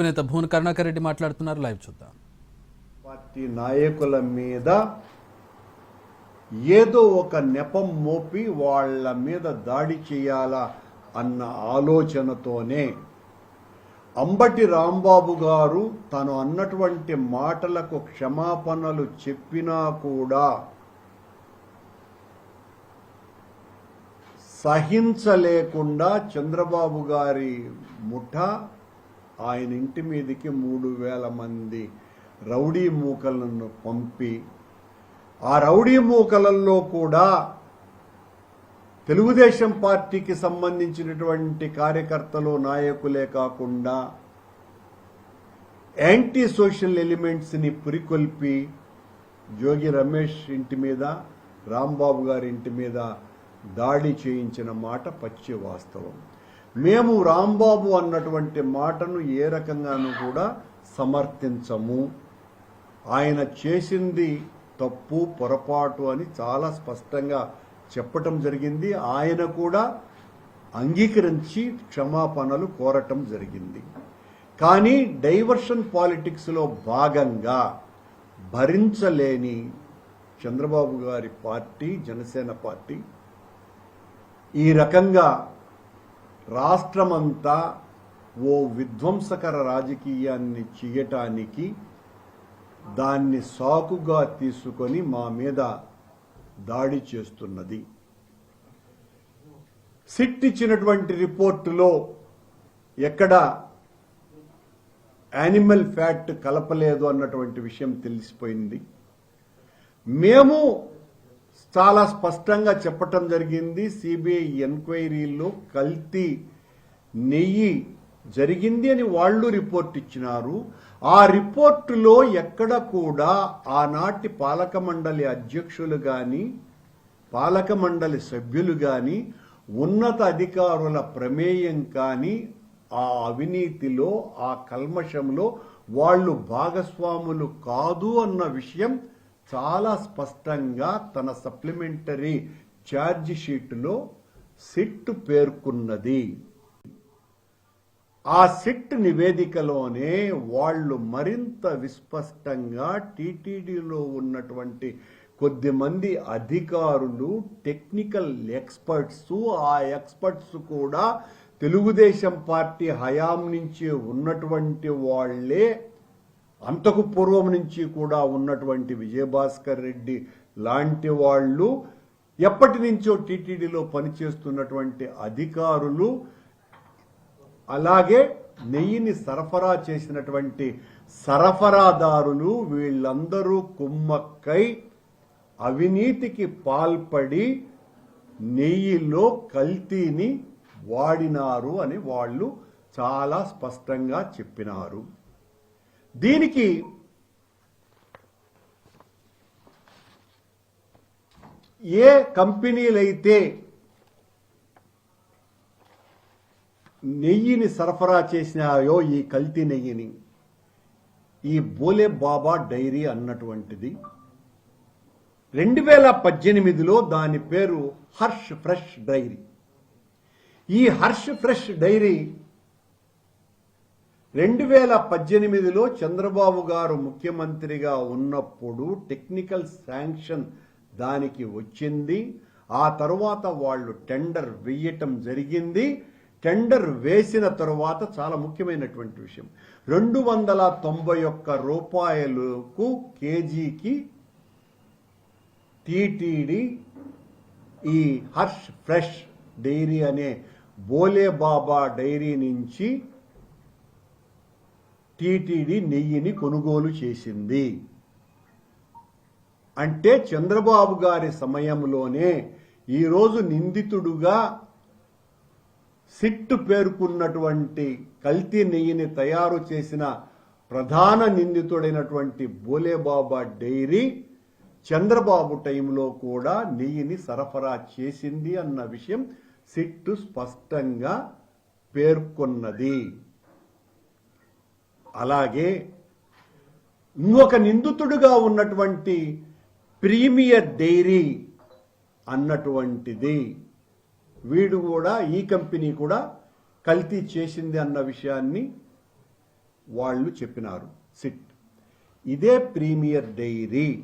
నేత భూన్ కరుణాకర్ రెడ్డి మాట్లాడుతున్నారు. లైవ్ చూద్దాం. పార్టీ నాయకుల మీద ఏదో ఒక నెపం మోపి వాళ్ళ మీద దాడి చేయాలా అన్న ఆలోచనతోనే అంబటి రాంబాబు గారు తను అన్నటువంటి మాటలకు క్షమాపణలు చెప్పినా కూడా సహించలేకుండా చంద్రబాబు గారి ముఠా ఆయన ఇంటి మీదకి 3,000 మంది రౌడీ మూకలను పంపి ఆ రౌడీ మూకలలో కూడా తెలుగుదేశం పార్టీకి సంబంధించినటువంటి కార్యకర్తలు నాయకులే కాకుండా యాంటీ సోషల్ ఎలిమెంట్స్ని పురికొల్పి జోగి రమేష్ ఇంటి మీద రాంబాబు గారి ఇంటి మీద దాడి చేయించిన మాట పచ్చి వాస్తవం. మేము రాంబాబు అన్నటువంటి మాటను ఏ రకంగానూ కూడా సమర్థించము. ఆయన చేసింది తప్పు పొరపాటు అని చాలా స్పష్టంగా చెప్పటం జరిగింది. ఆయన కూడా అంగీకరించి క్షమాపణలు కోరటం జరిగింది. కానీ డైవర్షన్ పాలిటిక్స్లో భాగంగా భరించలేని చంద్రబాబు గారి పార్టీ జనసేన పార్టీ ఈ రకంగా రాష్ట్రమంతా ఓ విధ్వంసకర రాజకీయాన్ని చేయటానికి దాన్ని సాకుగా తీసుకొని మా మీద దాడి చేస్తున్నది. సిట్ ఇచ్చినటువంటి రిపోర్టులో ఎక్కడ యానిమల్ ఫ్యాట్ కలపలేదు అన్నటువంటి విషయం తెలిసిపోయింది. మేము చాలా స్పష్టంగా చెప్పటం జరిగింది. సిబిఐ ఎంక్వైరీలో కల్తీ నెయ్యి జరిగింది అని వాళ్ళు రిపోర్ట్ ఇచ్చినారు. ఆ రిపోర్టులో ఎక్కడ కూడా ఆనాటి పాలక మండలి అధ్యక్షులు కానీ పాలక మండలి సభ్యులు కానీ ఉన్నత అధికారుల ప్రమేయం కానీ ఆ అవినీతిలో ఆ కల్మషంలో వాళ్ళు భాగస్వాములు కాదు అన్న విషయం చాలా స్పష్టంగా తన సప్లిమెంటరీ ఛార్జ్ షీట్లో సిట్ పేర్కొన్నది. ఆ సిట్ నివేదికలోనే వాళ్ళు మరింత విస్పష్టంగా టీటీడీలో ఉన్నటువంటి కొద్దిమంది అధికారులు టెక్నికల్ ఎక్స్పర్ట్స్ ఆ ఎక్స్పర్ట్స్ కూడా తెలుగుదేశం పార్టీ హయాం నుంచి ఉన్నటువంటి వాళ్లే, అంతకు పూర్వం నుంచి కూడా ఉన్నటువంటి విజయభాస్కర్ రెడ్డి లాంటి వాళ్ళు, ఎప్పటి నుంచో టీటీడీలో పనిచేస్తున్నటువంటి అధికారులు, అలాగే నెయ్యిని సరఫరా చేసినటువంటి సరఫరాదారులు వీళ్ళందరూ కుమ్మక్కై అవినీతికి పాల్పడి నెయ్యిలో కల్తీని వాడినారు అని వాళ్ళు చాలా స్పష్టంగా చెప్పినారు. దీనికి ఏ కంపెనీలైతే నెయ్యిని సరఫరా చేసినాయో ఈ కల్తీ నెయ్యిని, ఈ బోలే బాబా డైరీ అన్నటువంటిది 2018లో దాని పేరు హర్ష్ ఫ్రెష్ డైరీ. ఈ హర్ష్ ఫ్రెష్ డైరీ 2018లో చంద్రబాబు గారు ముఖ్యమంత్రిగా ఉన్నప్పుడు టెక్నికల్ శాంక్షన్ దానికి వచ్చింది. ఆ తర్వాత వాళ్ళు టెండర్ వేయటం జరిగింది. టెండర్ వేసిన తరువాత చాలా ముఖ్యమైనటువంటి విషయం, 291 రూపాయలకు కేజీకి టీటీడీ ఈ హర్ష్ ఫ్రెష్ డైరీ అనే బోలే బాబా డైరీ నుంచి టీటీడీ నెయ్యిని కొనుగోలు చేసింది. అంటే చంద్రబాబు గారి సమయంలోనే ఈరోజు నిందితుడుగా సిట్ పేర్కొన్నటువంటి కల్తీ నెయ్యిని తయారు చేసిన ప్రధాన నిందితుడైనటువంటి బోలేబాబా డైరీ చంద్రబాబు టైంలో కూడా నెయ్యిని సరఫరా చేసింది అన్న విషయం సిట్ స్పష్టంగా పేర్కొన్నది. అలాగే ఇంకొక నిందితుడుగా ఉన్నటువంటి ప్రీమియర్ డైరీ అన్నటువంటిది, వీడు కూడా ఈ కంపెనీ కూడా కల్తీ చేసింది అన్న విషయాన్ని వాళ్ళు చెప్పినారు సిట్. ఇదే ప్రీమియర్ డైరీ